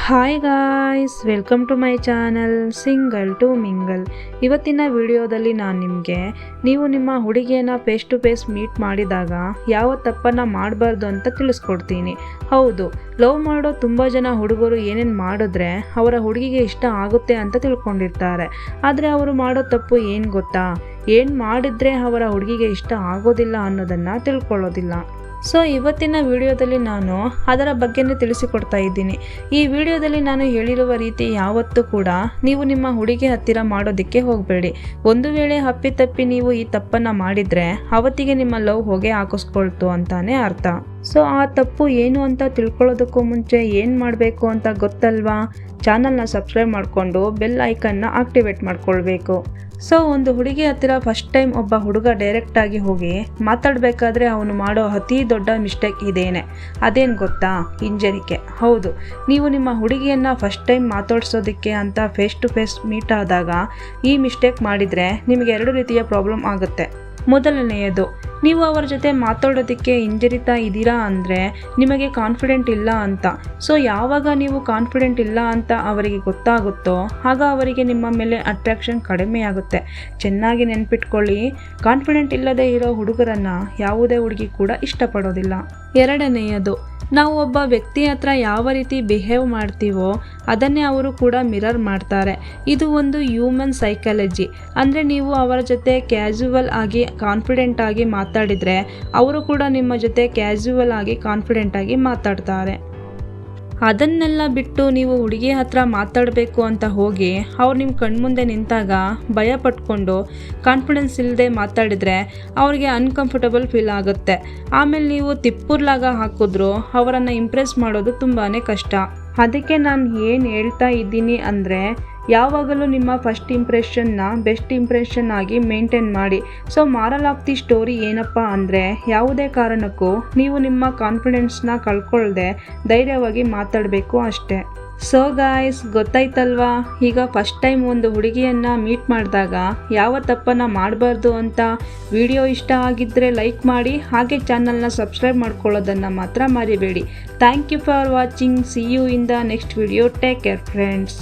Hi guys, welcome to my channel single to mingle. ಇವತ್ತಿನ ವಿಡಿಯೋದಲ್ಲಿ ನಾನು ನಿಮಗೆ ನೀವು ನಿಮ್ಮ ಹುಡುಗಿಯನ್ನು ಫೇಸ್ ಟು ಫೇಸ್ ಮೀಟ್ ಮಾಡಿದಾಗ ಯಾವ ತಪ್ಪನ್ನು ಮಾಡಬಾರ್ದು ಅಂತ ತಿಳಿಸ್ಕೊಡ್ತೀನಿ. ಹೌದು, ಲವ್ ಮಾಡೋ ತುಂಬ ಜನ ಹುಡುಗರು ಏನೇನು ಮಾಡಿದ್ರೆ ಅವರ ಹುಡುಗಿಗೆ ಇಷ್ಟ ಆಗುತ್ತೆ ಅಂತ ತಿಳ್ಕೊಂಡಿರ್ತಾರೆ. ಆದರೆ ಅವರು ಮಾಡೋ ತಪ್ಪು ಏನು ಗೊತ್ತಾ? ಏನು ಮಾಡಿದ್ರೆ ಅವರ ಹುಡುಗಿಗೆ ಇಷ್ಟ ಆಗೋದಿಲ್ಲ ಅನ್ನೋದನ್ನು ತಿಳ್ಕೊಳ್ಳೋದಿಲ್ಲ. ಸೊ ಇವತ್ತಿನ ವಿಡಿಯೋದಲ್ಲಿ ನಾನು ಅದರ ಬಗ್ಗೆನೇ ತಿಳಿಸಿಕೊಡ್ತಾ ಇದ್ದೀನಿ. ಈ ವಿಡಿಯೋದಲ್ಲಿ ನಾನು ಹೇಳಿರುವ ರೀತಿ ಯಾವತ್ತೂ ಕೂಡ ನೀವು ನಿಮ್ಮ ಹುಡುಗಿ ಹತ್ತಿರ ಮಾಡೋದಕ್ಕೆ ಹೋಗಬೇಡಿ. ಒಂದು ವೇಳೆ ಅಪ್ಪಿತಪ್ಪಿ ನೀವು ಈ ತಪ್ಪನ್ನು ಮಾಡಿದರೆ ಅವತ್ತಿಗೆ ನಿಮ್ಮ ಲವ್ ಹೊಗೆ ಹಾಕಿಸ್ಕೊಳ್ತು ಅಂತಾನೆ ಅರ್ಥ. ಸೊ ಆ ತಪ್ಪು ಏನು ಅಂತ ತಿಳ್ಕೊಳ್ಳೋದಕ್ಕೂ ಮುಂಚೆ ಏನು ಮಾಡಬೇಕು ಅಂತ ಗೊತ್ತಲ್ವಾ? ಚಾನಲ್ನ ಸಬ್ಸ್ಕ್ರೈಬ್ ಮಾಡಿಕೊಂಡು ಬೆಲ್ ಐಕನ್ನ ಆಕ್ಟಿವೇಟ್ ಮಾಡ್ಕೊಳ್ಬೇಕು. ಸೊ ಒಂದು ಹುಡುಗಿ ಹತ್ತಿರ ಫಸ್ಟ್ ಟೈಮ್ ಒಬ್ಬ ಹುಡುಗ ಡೈರೆಕ್ಟಾಗಿ ಹೋಗಿ ಮಾತಾಡಬೇಕಾದ್ರೆ ಅವನು ಮಾಡೋ ಅತಿ ದೊಡ್ಡ ಮಿಸ್ಟೇಕ್ ಇದೇನೆ. ಅದೇನು ಗೊತ್ತಾ? ಹಿಂಜರಿಕೆ. ಹೌದು, ನೀವು ನಿಮ್ಮ ಹುಡುಗಿಯನ್ನು ಫಸ್ಟ್ ಟೈಮ್ ಮಾತಾಡ್ಸೋದಕ್ಕೆ ಅಂತ ಫೇಸ್ ಟು ಫೇಸ್ ಮೀಟ್ ಆದಾಗ ಈ ಮಿಸ್ಟೇಕ್ ಮಾಡಿದರೆ ನಿಮಗೆ ಎರಡು ರೀತಿಯ ಪ್ರಾಬ್ಲಮ್ ಆಗುತ್ತೆ. ಮೊದಲನೆಯದು, ನೀವು ಅವರ ಜೊತೆ ಮಾತಾಡೋದಕ್ಕೆ ಹಿಂಜರಿತಾ ಇದ್ದೀರಾ ಅಂದರೆ ನಿಮಗೆ ಕಾನ್ಫಿಡೆಂಟ್ ಇಲ್ಲ ಅಂತ. ಸೊ ಯಾವಾಗ ನೀವು ಕಾನ್ಫಿಡೆಂಟ್ ಇಲ್ಲ ಅಂತ ಅವರಿಗೆ ಗೊತ್ತಾಗುತ್ತೋ ಆಗ ಅವರಿಗೆ ನಿಮ್ಮ ಮೇಲೆ ಅಟ್ರಾಕ್ಷನ್ ಕಡಿಮೆ ಆಗುತ್ತೆ. ಚೆನ್ನಾಗಿ ನೆನ್ಪಿಟ್ಕೊಳ್ಳಿ, ಕಾನ್ಫಿಡೆಂಟ್ ಇಲ್ಲದೆ ಇರೋ ಹುಡುಗರನ್ನು ಯಾವುದೇ ಹುಡುಗಿ ಕೂಡ ಇಷ್ಟಪಡೋದಿಲ್ಲ. ಎರಡನೆಯದು, ನಾವು ಒಬ್ಬ ವ್ಯಕ್ತಿ ಹತ್ರ ಯಾವ ರೀತಿ ಬಿಹೇವ್ ಮಾಡ್ತೀವೋ ಅದನ್ನೇ ಅವರು ಕೂಡ ಮಿರರ್ ಮಾಡ್ತಾರೆ. ಇದು ಒಂದು ಹ್ಯೂಮನ್ ಸೈಕಾಲಜಿ. ಅಂದರೆ ನೀವು ಅವರ ಜೊತೆ ಕ್ಯಾಶುವಲ್ ಆಗಿ ಕಾನ್ಫಿಡೆಂಟ್ ಆಗಿ ಮಾತಾಡಿದರೆ ಅವರು ಕೂಡ ನಿಮ್ಮ ಜೊತೆ ಕ್ಯಾಶುವಲ್ ಆಗಿ ಕಾನ್ಫಿಡೆಂಟ್ ಆಗಿ ಮಾತಾಡ್ತಾರೆ. ಅದನ್ನೆಲ್ಲ ಬಿಟ್ಟು ನೀವು ಹುಡುಗಿ ಹತ್ರ ಮಾತಾಡಬೇಕು ಅಂತ ಹೋಗಿ ಅವ್ರು ನಿಮ್ಮ ಕಣ್ಮುಂದೆ ನಿಂತಾಗ ಭಯ ಪಟ್ಕೊಂಡು ಕಾನ್ಫಿಡೆನ್ಸ್ ಇಲ್ಲದೆ ಮಾತಾಡಿದರೆ ಅವ್ರಿಗೆ ಅನ್ಕಂಫರ್ಟಬಲ್ ಫೀಲ್ ಆಗುತ್ತೆ. ಆಮೇಲೆ ನೀವು ತಿಪ್ಪುರ್ಲಾಗ ಹಾಕಿದ್ರು ಅವರನ್ನು ಇಂಪ್ರೆಸ್ ಮಾಡೋದು ತುಂಬಾ ಕಷ್ಟ. ಅದಕ್ಕೆ ನಾನು ಏನು ಹೇಳ್ತಾ ಇದ್ದೀನಿ ಅಂದರೆ, ಯಾವಾಗಲೂ ನಿಮ್ಮ ಫಸ್ಟ್ ಇಂಪ್ರೆಷನ್ನ ಬೆಸ್ಟ್ ಇಂಪ್ರೆಷನ್ ಆಗಿ ಮೇಂಟೈನ್ ಮಾಡಿ. So moral of the story ಏನಪ್ಪ ಅಂದರೆ, ಯಾವುದೇ ಕಾರಣಕ್ಕೂ ನೀವು ನಿಮ್ಮ ಕಾನ್ಫಿಡೆನ್ಸ್ನ ಕಳ್ಕೊಳ್ಳದೆ ಧೈರ್ಯವಾಗಿ ಮಾತಾಡಬೇಕು ಅಷ್ಟೇ. ಸೊ ಗಾಯ್ಸ್, ಗೊತ್ತಾಯ್ತಲ್ವಾ? ಈಗ ಫಸ್ಟ್ ಟೈಮ್ ಒಂದು ಹುಡುಗಿಯನ್ನು ಮೀಟ್ ಮಾಡಿದಾಗ ಯಾವ ತಪ್ಪನ್ನು ಮಾಡಬಾರ್ದು ಅಂತ. ವಿಡಿಯೋ ಇಷ್ಟ ಆಗಿದ್ದರೆ ಲೈಕ್ ಮಾಡಿ, ಹಾಗೆ ಚಾನಲ್ನ ಸಬ್ಸ್ಕ್ರೈಬ್ ಮಾಡ್ಕೊಳ್ಳೋದನ್ನು ಮಾತ್ರ ಮರಿಬೇಡಿ. Thank you for watching. See you in the next video. Take care friends.